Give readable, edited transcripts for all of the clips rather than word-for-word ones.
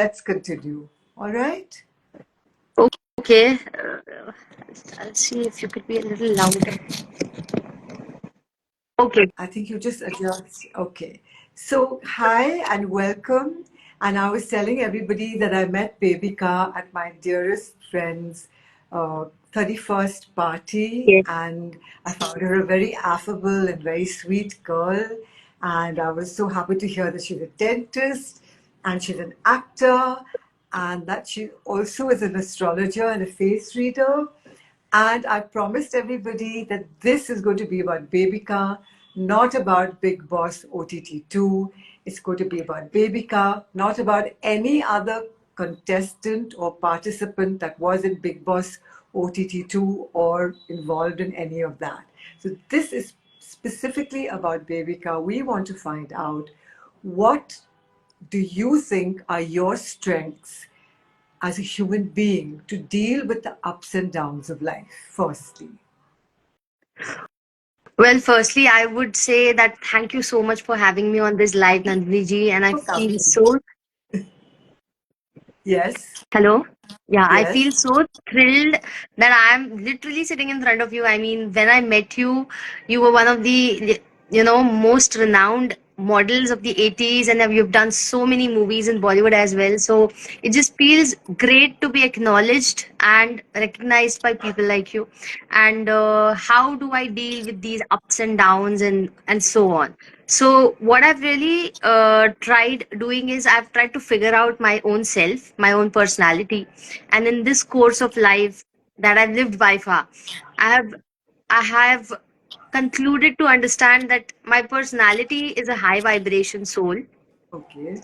let's continue. All right? Okay, I'll see if you could be a little louder. Okay. I think you just adjust. Okay. So, hi and welcome. And I was telling everybody that I met Bebika at my dearest friend's 31st party, Yes. and I found her a very affable and very sweet girl. And I was so happy to hear that she's a dentist and she's an actor, and that she also is an astrologer and a face reader. And I promised everybody that this is going to be about Bebika, not about Big Boss OTT 2. It's going to be about Bebika, not about any other contestant or participant that was in Big Boss OTT 2 or involved in any of that. So this is specifically about Bebika. We want to find out, what do you think are your strengths as a human being to deal with the ups and downs of life, firstly? Well, firstly, I would say that thank you so much for having me on this live, Nandini ji, and I For feel coming. so. Yes, Hello. Yeah, I yes. feel so thrilled that I'm literally sitting in front of you. I mean, when I met you, you were one of the, most renowned models of the 80s, and then you've done so many movies in Bollywood as well. So it just feels great to be acknowledged and recognized by people like you. And how do I deal with these ups and downs and so on? So what I've really tried doing is I've tried to figure out my own self, my own personality, and in this course of life that I've lived by far, I have I have concluded to understand that my personality is a high vibration soul. Okay.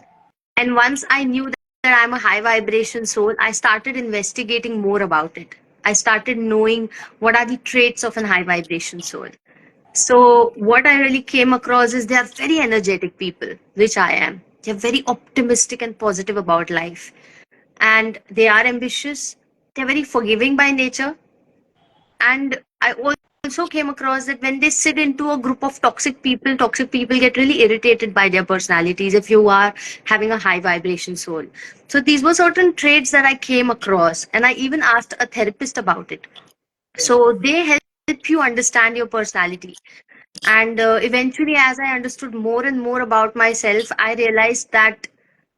And once I knew that I'm a high vibration soul, I started investigating more about it. I started knowing what are the traits of a high vibration soul. So, what I really came across is they are very energetic people, which I am. They're very optimistic and positive about life. And they are ambitious. They're very forgiving by nature. And I also came across that when they sit into a group of toxic people get really irritated by their personalities if you are having a high vibration soul. So, these were certain traits that I came across. And I even asked a therapist about it. So, they help you understand your personality. And eventually, as I understood more and more about myself, I realized that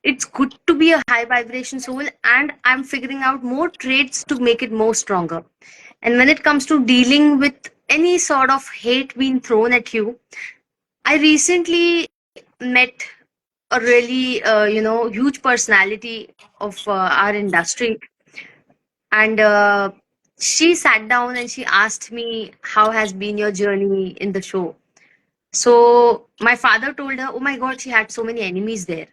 it's good to be a high vibration soul, and I'm figuring out more traits to make it more stronger. And when it comes to dealing with any sort of hate being thrown at you, I recently met a really, huge personality of our industry, and she sat down and she asked me, "How has been your journey in the show?" So my father told her, "Oh my God, she had so many enemies there."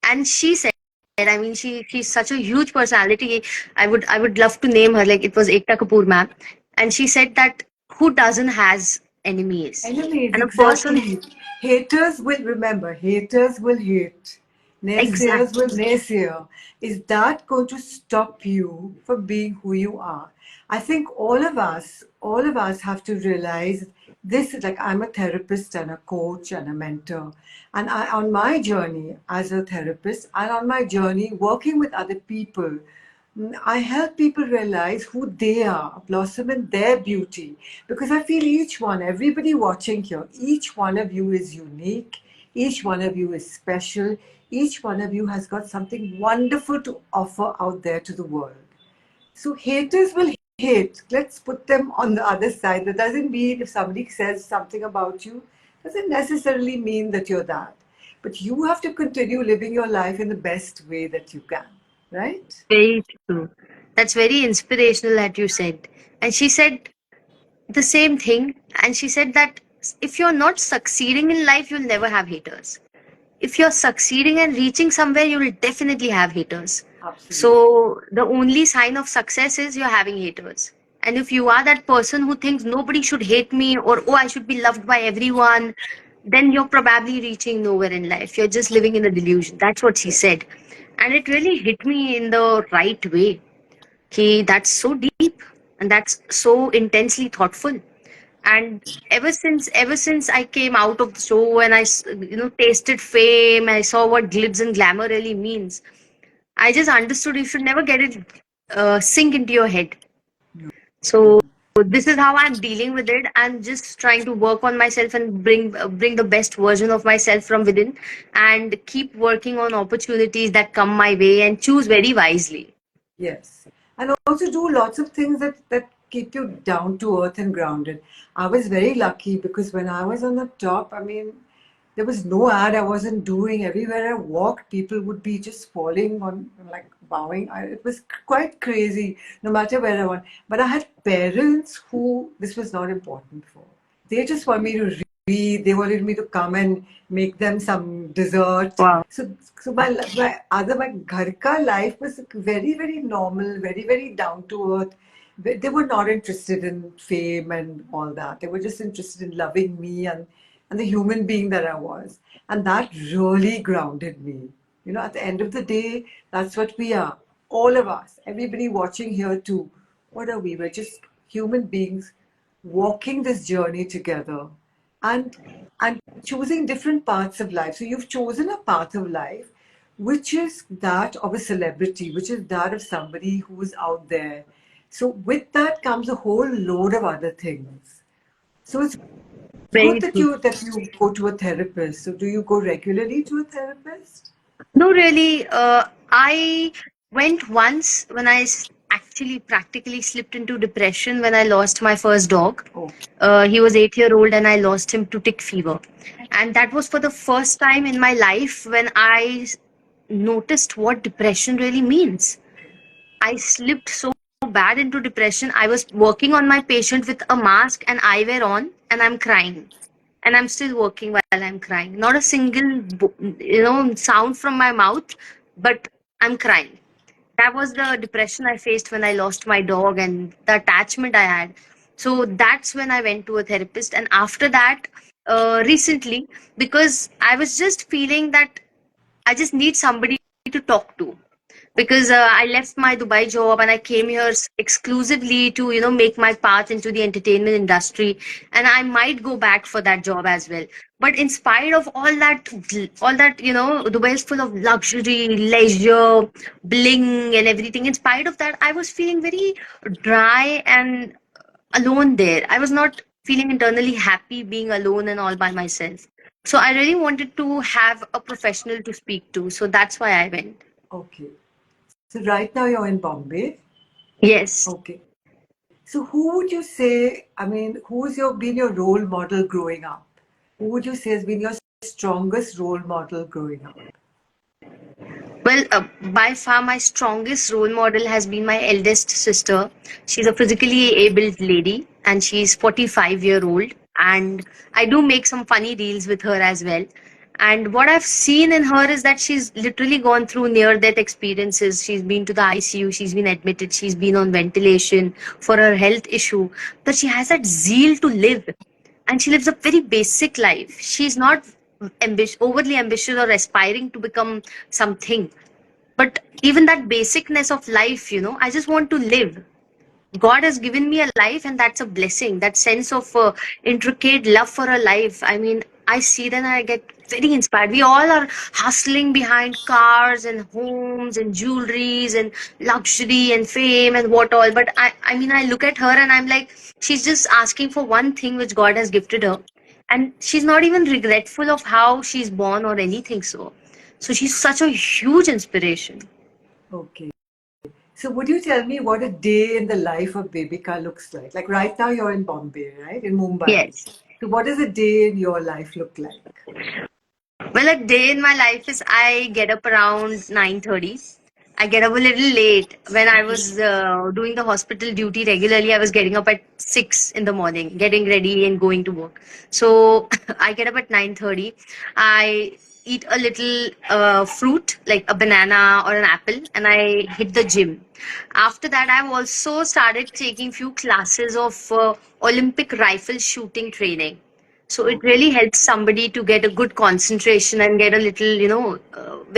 And she said, I mean, she's such a huge personality. I would love to name her. Like it was Ekta Kapoor, ma'am, and she said that who doesn't has enemies, Enemies, and a person exactly. Haters will remember, haters will hate. Naysayers will exactly. naysayer. Is that going to stop you from being who you are? I think all of us have to realize this is like, I'm a therapist and a coach and a mentor. And on my journey as a therapist and on my journey working with other people, I help people realize who they are, blossom in their beauty. Because I feel everybody watching here, each one of you is unique, each one of you is special, each one of you has got something wonderful to offer out there to the world. So haters will hate. Let's put them on the other side. That doesn't mean if somebody says something about you, doesn't necessarily mean that you're that. But you have to continue living your life in the best way that you can, right? Very true. That's very inspirational that you said. And she said the same thing. And she said that if you're not succeeding in life, you'll never have haters. If you're succeeding and reaching somewhere, you will definitely have haters. Absolutely. So the only sign of success is you're having haters. And if you are that person who thinks nobody should hate me or oh I should be loved by everyone, then you're probably reaching nowhere in life. You're just living in a delusion. That's what she said. And it really hit me in the right way. Okay, that's so deep and that's so intensely thoughtful. And ever since I came out of the show and tasted fame, I saw what glitz and glamour really means. I just understood you should never get it sink into your head. So No. this is how I'm dealing with it. I'm just trying to work on myself and bring the best version of myself from within, and keep working on opportunities that come my way and choose very wisely. Yes. And also do lots of things that keep you down to earth and grounded. I was very lucky because when I was on the top, I mean, there was no ad I wasn't doing. Everywhere I walked, people would be just falling on, like bowing. It was quite crazy, no matter where I went. But I had parents who this was not important for. They just want me to read. They wanted me to come and make them some dessert. Wow. So my ghar ka life was very normal, very down to earth. They were not interested in fame and all that. They were just interested in loving me and the human being that I was. And that really grounded me. You know, at the end of the day, that's what we are. All of us, everybody watching here too. What are we? We're just human beings walking this journey together and and choosing different paths of life. So you've chosen a path of life which is that of a celebrity, which is that of somebody who's out there. So with that comes a whole load of other things. So it's good Very that true. you go to a therapist. So do you go regularly to a therapist? No, really. I went once when actually practically slipped into depression when I lost my first dog. Oh, He was 8 year old and I lost him to tick fever. And that was for the first time in my life when noticed what depression really means. okay. I slipped so bad into depression. I was working on my patient with a mask and eyewear on, and I'm crying. And I'm still working while I'm crying. Not a single, sound from my mouth, but I'm crying. That was the depression I faced when I lost my dog and the attachment I had. So that's when I went to a therapist. And after that, recently, because I was just feeling that I just need somebody to talk to, because I left my Dubai job and I came here exclusively to make my path into the entertainment industry, and I might go back for that job as well. But in spite of all that Dubai is full of luxury, leisure, bling, and everything. In spite of that, I was feeling very dry and alone there. I was not feeling internally happy being alone and all by myself. So I really wanted to have a professional to speak to. So that's why I went. Okay. So right now you're in Bombay. Yes. Okay. So who would you say, I mean, been your role model growing up? Who would you say has been your strongest role model growing up? Well, by far, my strongest role model has been my eldest sister. She's a physically abled lady and she's 45-year-old. And I do make some funny deals with her as well. And what I've seen in her is that she's literally gone through near death experiences. She's been to the ICU, she's been admitted, she's been on ventilation for her health issue. But she has that zeal to live, and she lives a very basic life. She's not overly ambitious or aspiring to become something. But even that basicness of life, I just want to live. God has given me a life, and that's a blessing. That sense of intricate love for a life. I mean, I see that and I get very inspired. We all are hustling behind cars and homes and jewelries and luxury and fame and what all. But I mean, I look at her and I'm like, she's just asking for one thing which God has gifted her. And she's not even regretful of how she's born or anything so. So she's such a huge inspiration. Okay. So would you tell me what a day in the life of Bebika looks like? Like right now you're in Bombay, right? In Mumbai. Yes. So what does a day in your life look like? Well, a day in my life is I get up around 9:30. I get up a little late. When I was doing the hospital duty regularly, I was getting up at 6 in the morning, getting ready and going to work. So I get up at 9:30. I eat a little fruit like a banana or an apple, and I hit the gym. After that, I've also started taking few classes of Olympic rifle shooting training. So it Okay. really helps somebody to get a good concentration and get a little,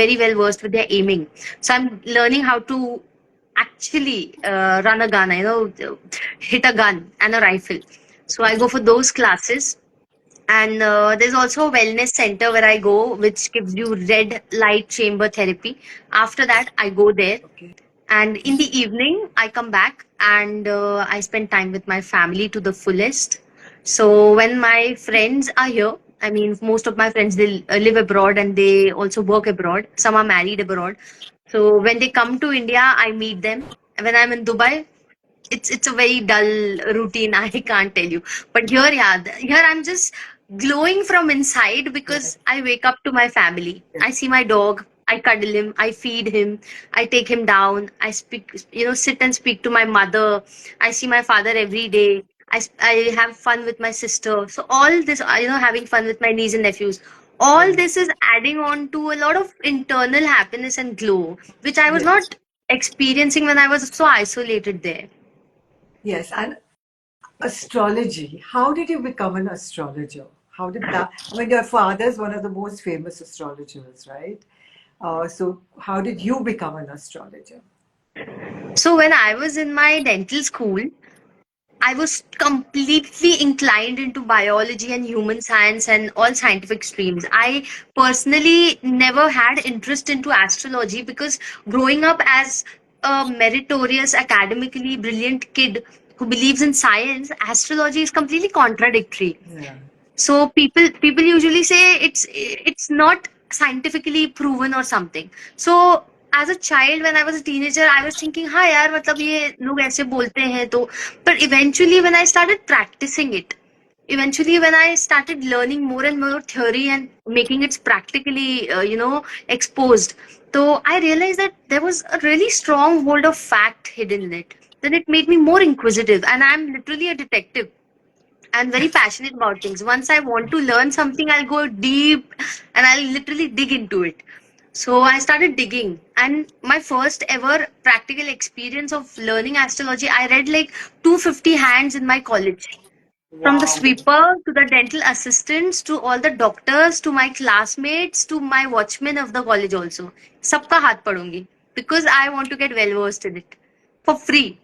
very well versed with their aiming. So I'm learning how to actually run a gun, hit a gun and a rifle. So I go for those classes. And there's also a wellness center where I go, which gives you red light chamber therapy. After that, I go there, Okay. and in the evening I come back and I spend time with my family to the fullest. So when my friends are here, I mean, most of my friends, they live abroad and they also work abroad. Some are married abroad. So when they come to India, I meet them. When I'm in Dubai, it's a very dull routine. I can't tell you. But here, yeah, here I'm just glowing from inside Yes. because I wake up to my family. Yes. I see my dog. I cuddle him. I feed him. I take him down. I speak, sit and speak to my mother. I see my father every day. I have fun with my sister. So all this, having fun with my niece and nephews. All Yes. this is adding on to a lot of internal happiness and glow, which I was Yes. not experiencing when I was so isolated there. Yes. And astrology. How did you become an astrologer? How did that? I mean, your father is one of the most famous astrologers, right? So, how did you become an astrologer? So when I was in my dental school, I was completely inclined into biology and human science and all scientific streams. I personally never had interest into astrology because growing up as a meritorious, academically brilliant kid who believes in science, astrology is completely contradictory. Yeah. So people usually say it's not scientifically proven or something. So as a child, when I was a teenager, I was thinking, हाँ यार, मतलब ये लोग ऐसे बोलते हैं तो. But eventually when I started practicing it, eventually when I started learning more and more theory and making it practically exposed, so I realized that there was a really strong hold of fact hidden in it. Then it made me more inquisitive, and I'm literally a detective and very passionate about things. Once I want to learn something, I'll go deep and I'll literally dig into it. So I started digging, and my first ever practical experience of learning astrology, I read like 250 hands in my college. From the Wow. sweeper to the dental assistants to all the doctors to my classmates to my watchmen of the college also. सबका हाथ पढ़ूंगी because I want to get well versed in it for free.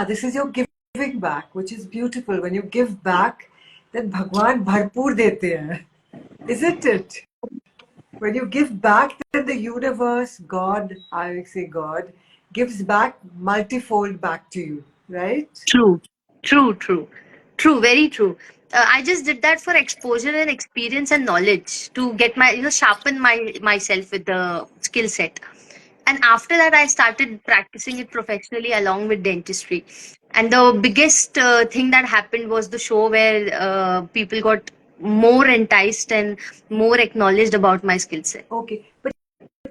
This is your giving back, which is beautiful. When you give back, then Bhagwan bharpur dete hain. Isn't it? When you give back, then the universe, God, I say God, gives back multifold back to you, right? True, true, true, very true. I just did that for exposure and experience and knowledge to get my, sharpen myself with the skill set. And after that, I started practicing it professionally along with dentistry. And the biggest thing that happened was the show where people got more enticed and more acknowledged about my skill set. Okay, but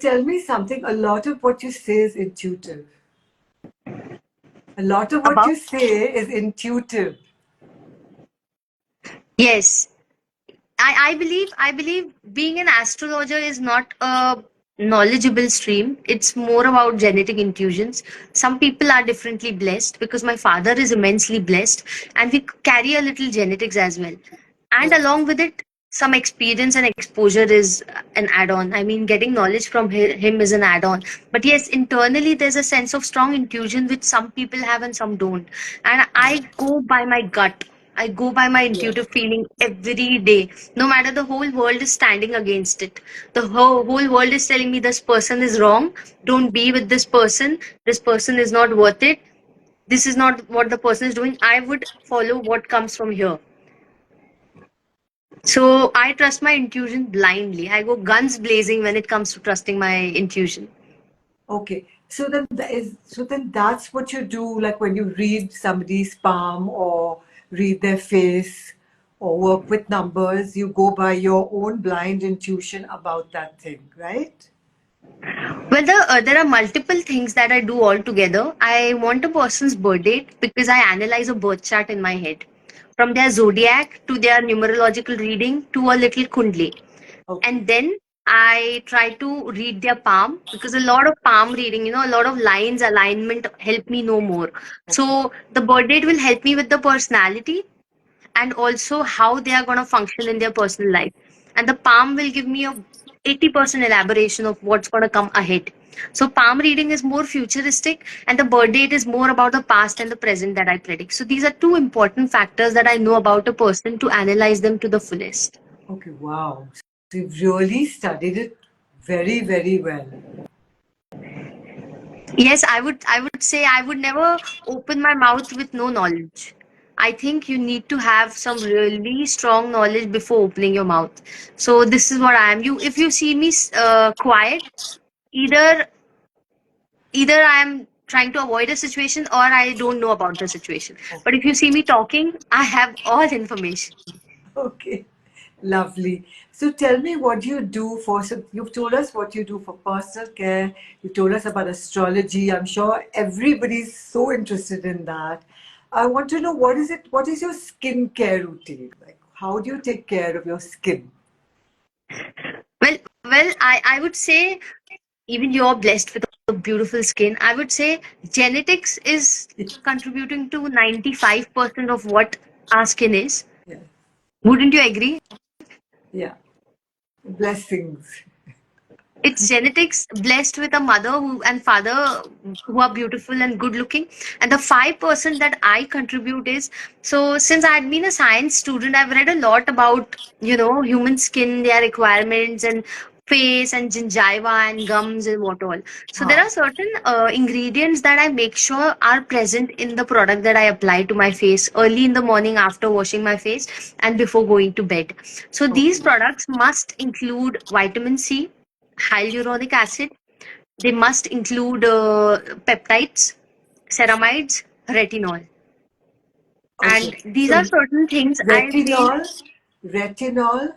tell me something. A lot of what you say is intuitive. A lot of what About? you say is intuitive. Yes, I believe being an astrologer is not a knowledgeable stream. It's more about genetic intuitions. Some people are differently blessed because my father is immensely blessed, and we carry a little genetics as well. And along with it, some experience and exposure is an add-on. I mean, getting knowledge from him is an add-on. But yes, internally there's a sense of strong intuition which some people have and some don't. And I go by my gut. I go by my intuitive feeling every day. No matter the whole world is standing against it. The whole world is telling me this person is wrong. Don't be with this person. This person is not worth it. This is not what the person is doing. I would follow what comes from here. So I trust my intuition blindly. I go guns blazing when it comes to trusting my intuition. Okay, so then that's what you do, like when you read somebody's palm or read their face or work with numbers, you go by your own blind intuition about that thing, right? Well, there are multiple things that I do all together. I want a person's birth date because I analyze a birth chart in my head, from their zodiac to their numerological reading to a little kundli. Okay, And then I try to read their palm because a lot of palm reading, a lot of lines alignment help me know more. okay, So the birth date will help me with the personality and also how they are going to function in their personal life. And the palm will give me a 80% elaboration of what's going to come ahead. So palm reading is more futuristic, and the birth date is more about the past and the present that I predict. So these are two important factors that I know about a person to analyze them to the fullest. Okay, wow. So you've really studied it very, very well. Yes, I would say I would never open my mouth with no knowledge. I think you need to have some really strong knowledge before opening your mouth. So this is what I am. You, if you see me quiet, either either I am trying to avoid a situation or I don't know about the situation. But if you see me talking, I have all information. Okay, lovely. So tell me what you do for, so you've told us what you do for personal care, you told us about astrology. I'm sure everybody's so interested in that. I want to know what is your skincare routine? Like, how do you take care of your skin? Well, I would say even you're blessed with a beautiful skin. I would say genetics is contributing to 95% of what our skin is. Yeah, Wouldn't you agree? yeah. Blessings. It's genetics blessed with a mother who and father who are beautiful and good looking. And the 5% that I contribute is, so since I had been a science student, I've read a lot about, human skin, their requirements, and face and gingiva and gums and what all. So there Ah, are certain ingredients that I make sure are present in the product that I apply to my face early in the morning after washing my face and before going to bed. So these okay. products must include vitamin C, hyaluronic acid. They must include peptides, ceramides, retinol. Okay. And these So are certain things I feel. retinol, retinol,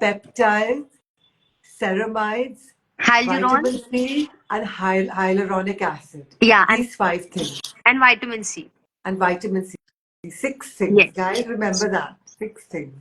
peptides, ceramides, Hyaluron, vitamin C, and hyaluronic acid. yeah, These five things. and vitamin C. And vitamin C. Six things. Yes. Guys, remember that. Six things.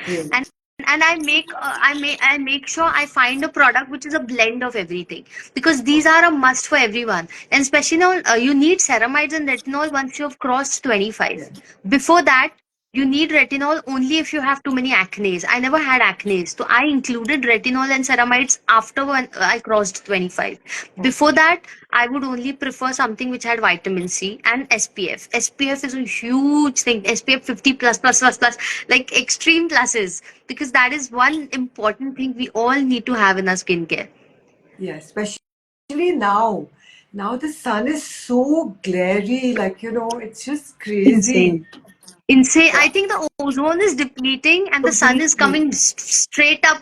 and Great. and I make sure I find a product which is a blend of everything, because these Okay. are a must for everyone, and especially now you need ceramides and retinol once you have crossed Yeah. 25. Before that, you need retinol only if you have too many acnes. I never had acne, so I included retinol and ceramides after when I crossed 25. Before Okay. that, I would only prefer something which had vitamin C and SPF. SPF is a huge thing. SPF 50 plus plus plus plus, like extreme pluses, because that is one important thing we all need to have in our skincare. Yeah. Especially now. Now the sun is so glary, like, it's just crazy. Insane. Insane. I Yeah. think the ozone is depleting and the sun is Completely. coming straight up,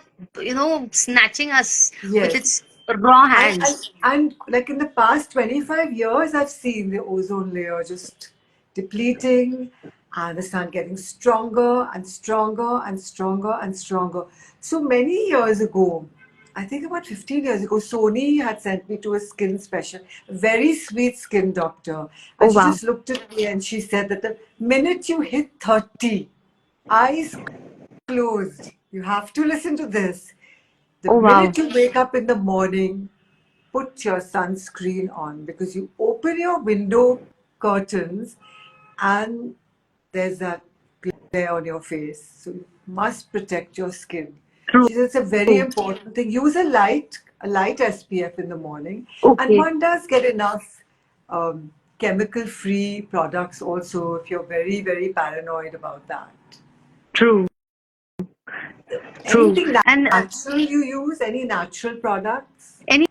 snatching us with Yes. its raw And, hands. and and like in the past 25 years, I've seen the ozone layer just depleting and the sun getting stronger and stronger and stronger and stronger. So many years ago, I think about 15 years ago, Sony had sent me to a skin specialist, a very sweet skin doctor. Oh, And she wow. just looked at me and she said that the minute you hit 30, eyes closed, you have to listen to this. The Oh, wow. minute you wake up in the morning, put your sunscreen on because you open your window curtains and there's that glare on your face. So you must protect your skin. True. She says it's a very important thing. Use a light SPF in the morning, and Okay. one does get enough chemical-free products also if you're very, very paranoid about that. True. True. Anything And natural you use? Any natural products? any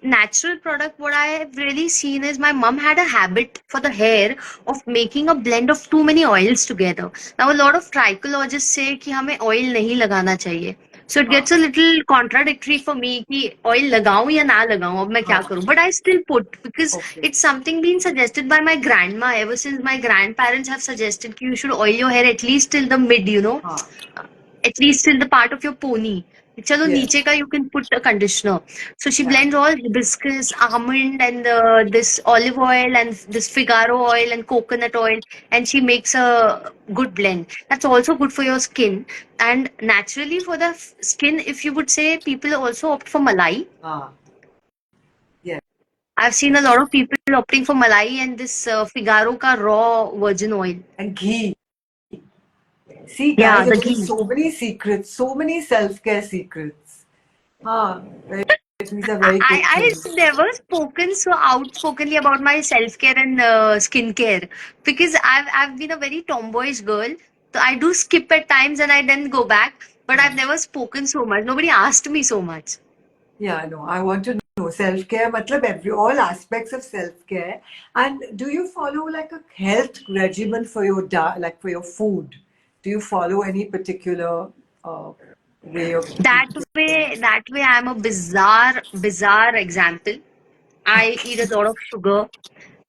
natural product, what I have really seen is my mom had a habit for the hair of making a blend of too many oils together. Now a lot of trichologists say कि हमें oil नहीं लगाना चाहिए. So it हाँ gets a little contradictory for me कि oil लगाऊं या ना लगाऊं, अब मैं क्या हाँ करूं, but I still put, because okay it's something being suggested by my grandma ever since my grandparents have suggested कि you should oil your hair at least till the mid, हाँ at least till the part of your pony. चलो नीचे yes का you can put a conditioner. So she yeah blends all hibiscus, almond, and this olive oil and this figaro oil and coconut oil, and she makes a good blend. That's also good for your skin. And naturally for the skin, if you would say, people also opt for malai. ah yes I've seen a lot of people opting for malai and this figaro ka raw virgin oil. and ghee. See, Yeah, guys, you're the getting ghee. so many secrets, so many self-care secrets. Ah, very these are very good I've things. never spoken so outspokenly about my self care and skincare because I've been a very tomboyish girl. So I do skip at times and I then go back, but I've Yeah. never spoken so much. Nobody asked me so much. Yeah, no, I want to know self-care, matlab every all aspects of self-care. And do you follow like a health regimen for your like for your food? Do you follow any particular uh, way of That eating? that way, I'm a bizarre example. I eat a lot of sugar.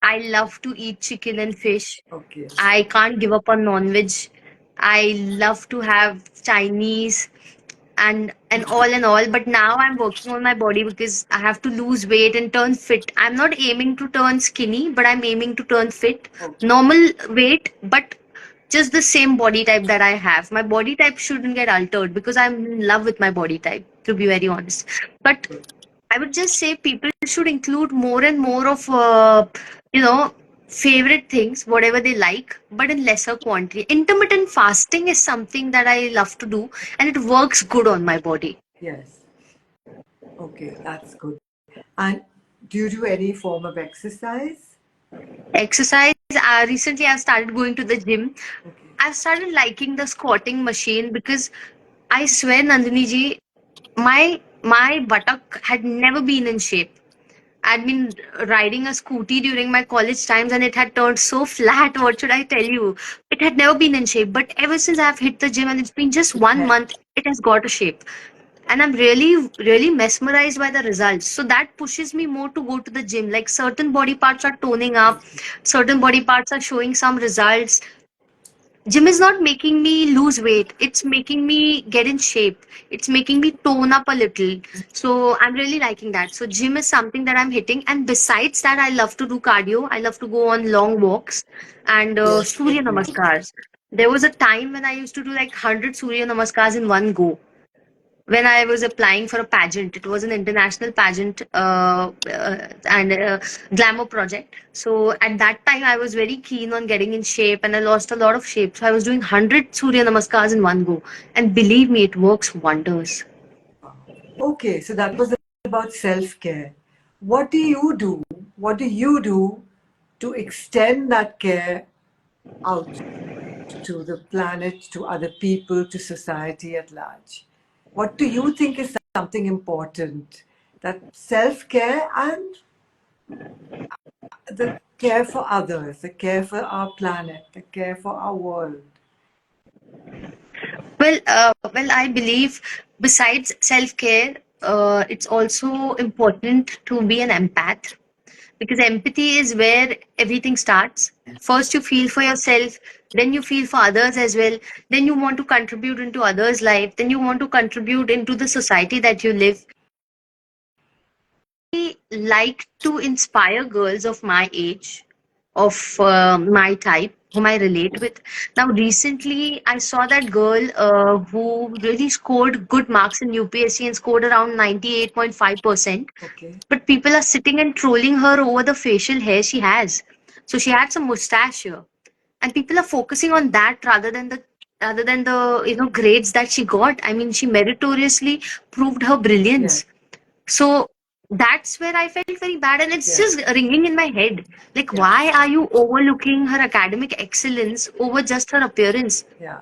I love to eat chicken and fish. Okay, I can't give up on non-veg. I love to have Chinese and all. But now I'm working on my body because I have to lose weight and turn fit. I'm not aiming to turn skinny, but I'm aiming to turn fit. okay, Normal weight, but just the same body type that I have. My body type shouldn't get altered because I'm in love with my body type, to be very honest. But good. I would just say people should include more and more of, you know, favorite things, whatever they like, but in lesser quantity. Intermittent fasting is something that I love to do, and it works good on my body. Yes. Okay, that's good. And do you do any form of exercise? Exercise, recently I've started going to the gym. Okay. I've started liking the squatting machine because I swear, Nandini ji, my buttock had never been in shape. I'd been riding a scooty during my college times and it had turned so flat. What should I tell you? It had never been in shape. But ever since I've hit the gym and it's been just It 1 month, it has got a shape. And I'm really mesmerized by the results. So that pushes me more to go to the gym. Like certain body parts are toning up, helps. certain body parts are showing some results. Gym is not making me lose weight, it's making me get in shape, it's making me tone up a little. So I'm really liking that. So gym is something that I'm hitting, and besides that I love to do cardio. I love to go on long walks and Yes, surya agree. namaskars. There was a time when I used to do like 100 surya namaskars in one go when I was applying for a pageant. It was an international pageant and glamour project. So at that time, I was very keen on getting in shape, and I lost a lot of shape. So I was doing 100 Surya Namaskars in one go, and believe me, it works wonders. Okay, so that was about self-care. What do you do? What do you do to extend that care out to the planet, to other people, to society at large? What do you think is something important? That self-care and the care for others, the care for our planet, the care for our world. Well, I believe besides self care, it's also important to be an empath because empathy is where everything starts. First, you feel for yourself, then you feel for others as well, then you want to contribute into others' life, then you want to contribute into the society that you live. I like to inspire girls of my age, of my type, whom I relate with. Now, recently, I saw that girl who really scored good marks in UPSC and scored around 98.5%. Okay. But people are sitting and trolling her over the facial hair she has. So she had some mustache here, and people are focusing on that rather than the grades that she got. I mean, she meritoriously proved her Yes. brilliance. So that's where I felt very bad, and it's Yes. just ringing in my head. Like, why Yes. are you overlooking her academic excellence over just her appearance? Yeah.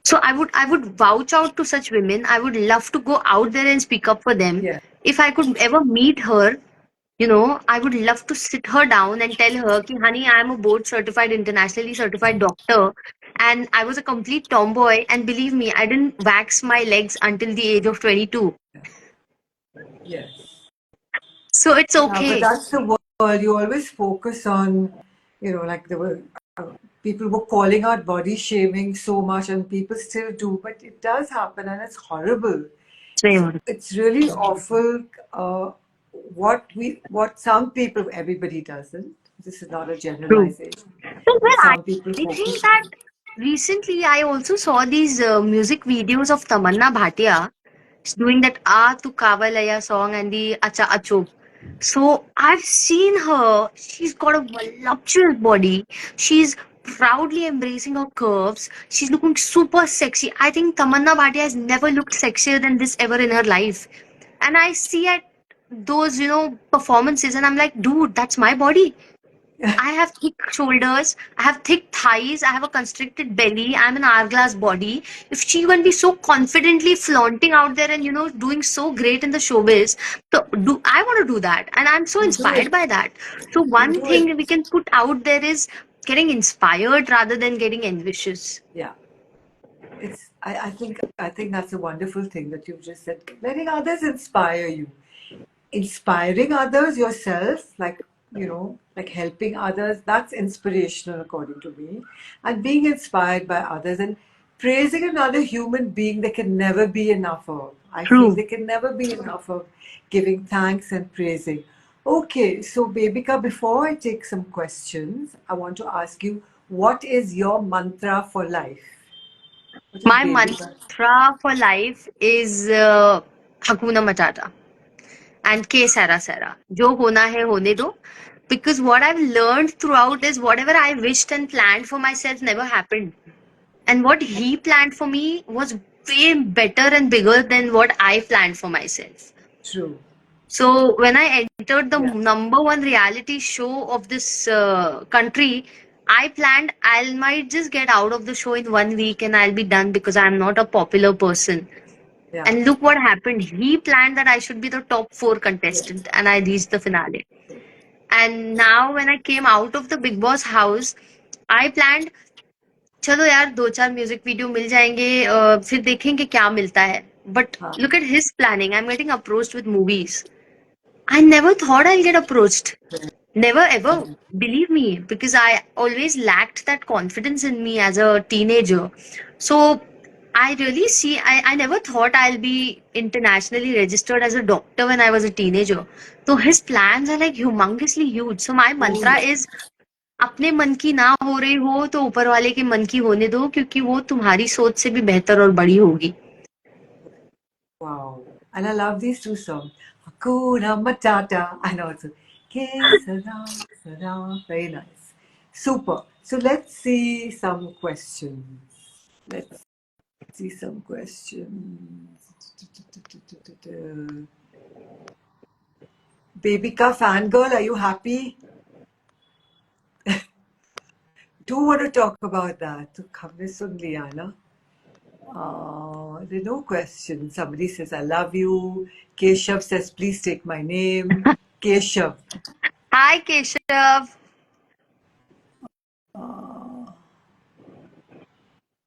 So I would vouch out to such women. I would love to go out there and speak up for them. Yes. If I could ever meet her, I would love to sit her down and tell her, ki, honey, I am a board certified, internationally certified doctor, and I was a complete tomboy. And believe me, I didn't wax my legs until the age of 22. Yes. So it's Yeah, but okay. that's the world. You always focus on, like there were uh, people were calling out body shaming so much, and people still do, but it does happen, and it's horrible. It's very honest. It's really awful. What some people, everybody doesn't. This is not a True. generalization, Well, but I some people I think focus that on. recently I also saw these music videos of Tamanna Bhatia doing that "Ah Tu Kavalaya" song and the "Acha Acho." So I've seen her. She's got a voluptuous body. She's proudly embracing her curves. She's looking super sexy. I think Tamanna Bhatia has never looked sexier than this ever in her life. and I see at those, performances, and I'm like, dude, that's my body. I have thick shoulders, I have thick thighs, I have a constricted belly, I'm an hourglass body. If she can be so confidently flaunting out there and doing so great in the showbiz, so do I want to do that? And I'm so You do inspired it. by that. So You one do it. thing we can put out there is getting inspired rather than getting envious. Yeah. I think that's a wonderful thing that you've just said. Letting others inspire you. Inspiring others yourself, like helping others, that's inspirational according to me. And being inspired by others and praising another human being, there can never be enough of. I feel True. there can never be enough of giving thanks and praising. Okay, so Bebika, before I take some questions, I want to ask you, what is your mantra for life? What is My Bebika? mantra for life is Hakuna Matata and K Sera Sera. Jo hona hai hone do. Because what I've learned throughout is whatever I wished and planned for myself never happened. And what he planned for me was way better and bigger than what I planned for myself. True. So when I entered the Yeah. number one reality show of this country, I planned I might just get out of the show in 1 week and I'll be done because I'm not a popular person. Yeah. And look what happened. He planned that I should be the top four contestant and I reached the finale. And now when I came out of the Big Boss house, I planned चलो यार दो चार music video मिल जाएंगे फिर देखेंगे क्या मिलता है but Huh. look at his planning. I'm getting approached with movies. I never thought I'll get approached. Never ever. Believe me, because I always lacked that confidence in me as a teenager. So I really see, I never thought I'll be internationally registered as a doctor when I was a teenager. So his plans are like humongously huge. So my Oh, mantra yeah. is अपने मन की ना हो रही हो तो ऊपर वाले के मन की होने दो क्योंकि वो तुम्हारी सोच से भी बेहतर और बड़ी होगी. Wow. And I love these two songs. Hakuna Matata. I know it's Que Sera Sera. Very nice. Super. So let's see some questions. Let's see some questions. Bebika fangirl, are you happy? Do want to talk about that. तो हमने सुन लिया ना. There are no questions. Somebody says, I love you. Keshav says, please take my name. Keshav. Hi Keshav.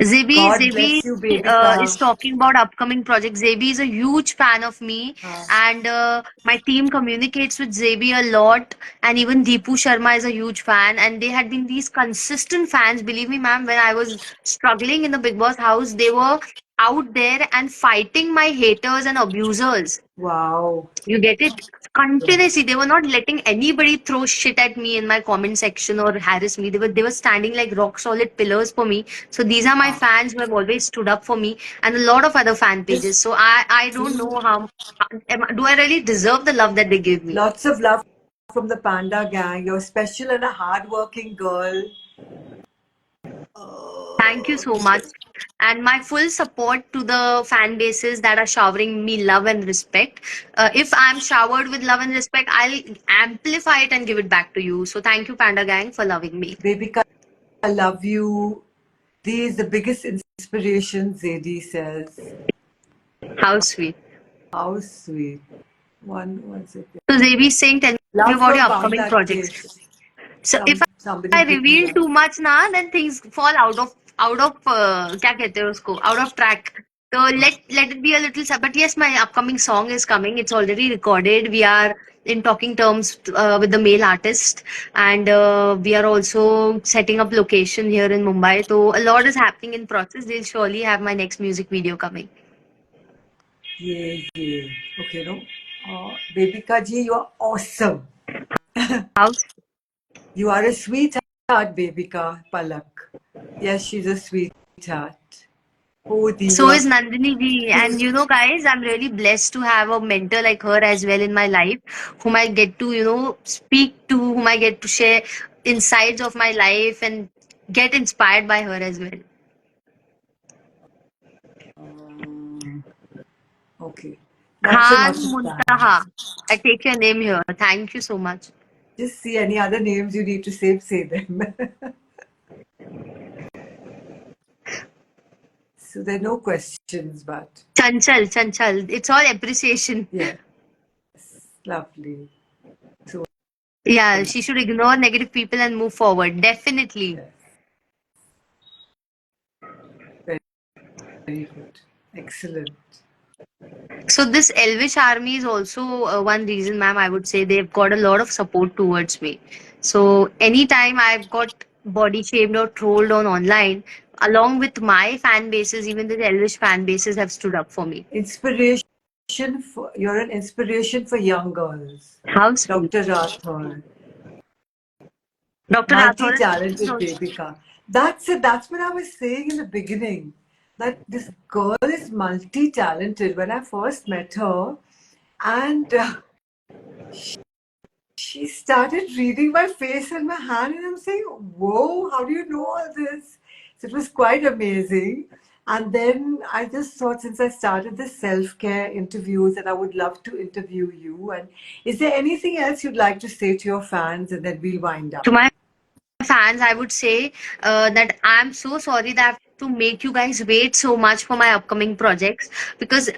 Zebi, God Zebi bless you, Bebika. is talking about upcoming projects. Zebi is a huge fan of me, and my team communicates with Zebi a lot. And even Deepu Sharma is a huge fan, and they had been these consistent fans. Believe me, ma'am, when I was struggling in the Big Boss house, they were out there and fighting my haters and abusers. Wow. You get it? Continuously, they were not letting anybody throw shit at me in my comment section or harass me. They were standing like rock solid pillars for me. So these are my Wow. fans who have always stood up for me, and a lot of other fan pages. This, So I don't know do I really deserve the love that they give me? lots of love from the Panda gang. You're special and a hardworking girl. Thank you so much. And my full support to the fan bases that are showering me love and respect. If I'm showered with love and respect, I'll amplify it and give it back to you. So thank you, Panda Gang, for loving me. Bebika, I love you. Thee is the biggest inspiration, Zadie says. How sweet. How sweet. One second. So Zebi is saying, tell me Love about from your upcoming projects. Bangladesh. So if Somebody I give me reveal that. too much now, then things fall out of क्या कहते हैं उसको out of track. So let it be a little. But yes, my upcoming song is coming. It's already recorded. We are in talking terms with the male artist, and we are also setting up location here in Mumbai. So a lot is happening in process. They'll surely have my next music video coming. Yeah, yeah. Okay, no. Bebika ji, you are awesome. House. You are a sweetheart, Bebika Palak. Yes, she's a sweetheart. Oh, So is Diva. Nandini ji. And guys, I'm really blessed to have a mentor like her as well in my life, whom I get to, speak to, whom I get to share insights of my life and get inspired by her as well. Okay. That's Khan not a stand. Muntaha. I take your name here. Thank you so much. Just see any other names you need to say them. So there are no questions, but Chanchal, Chanchal. It's all appreciation. yes, lovely. So Yeah, nice. she should ignore negative people and move forward. Definitely. Yes, very, very good. Excellent. So this Elvish army is also one reason, ma'am. I would say they've got a lot of support towards me. So anytime I've got body shamed or trolled on online, along with my fan bases, even the Elvish fan bases have stood up for me. Inspiration for you're an inspiration for young girls. How sweet. Dr. Rathore. Dr. Rathore is Multi-talented also. Bebika. That's it. That's what I was saying in the beginning. That this girl is multi-talented. When I first met her, and she started reading my face and my hand, and I'm saying, "Whoa, how do you know all this?" So it was quite amazing. And then I just thought, since I started the self-care interviews, that I would love to interview you. And is there anything else you'd like to say to your fans, and then we'll wind To up? my fans, I would say that I'm so sorry that I have to make you guys wait so much for my upcoming projects, because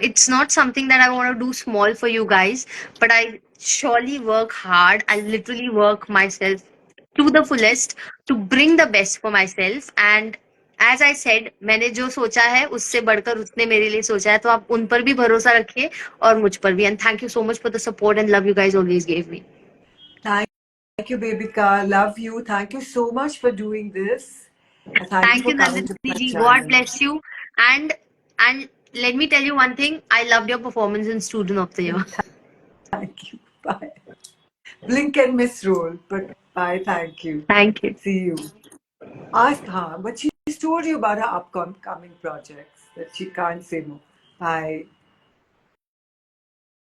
it's not something that I want to do small for you guys, but I surely work hard. I literally work myself to the fullest to bring the best for myself. And as I said, मैंने जो सोचा है उससे बढ़कर उसने मेरे लिए सोचा है, तो आप उन पर भी भरोसा रखिए और मुझ पर भी. And thank you so much for the support and love you guys always gave me. Thank you, Bebika. Love you. Thank you so much for doing this. And thank you Thank for you, coming Nandini to my ji. God channel. bless you. And let me tell you one thing. I loved your performance in Student of the Year. Thank you. Bye. Blink and miss roll, but bye. Thank you. Thank you. See you. Ask her, but she's told you about her upcoming projects that she can't say no. Bye.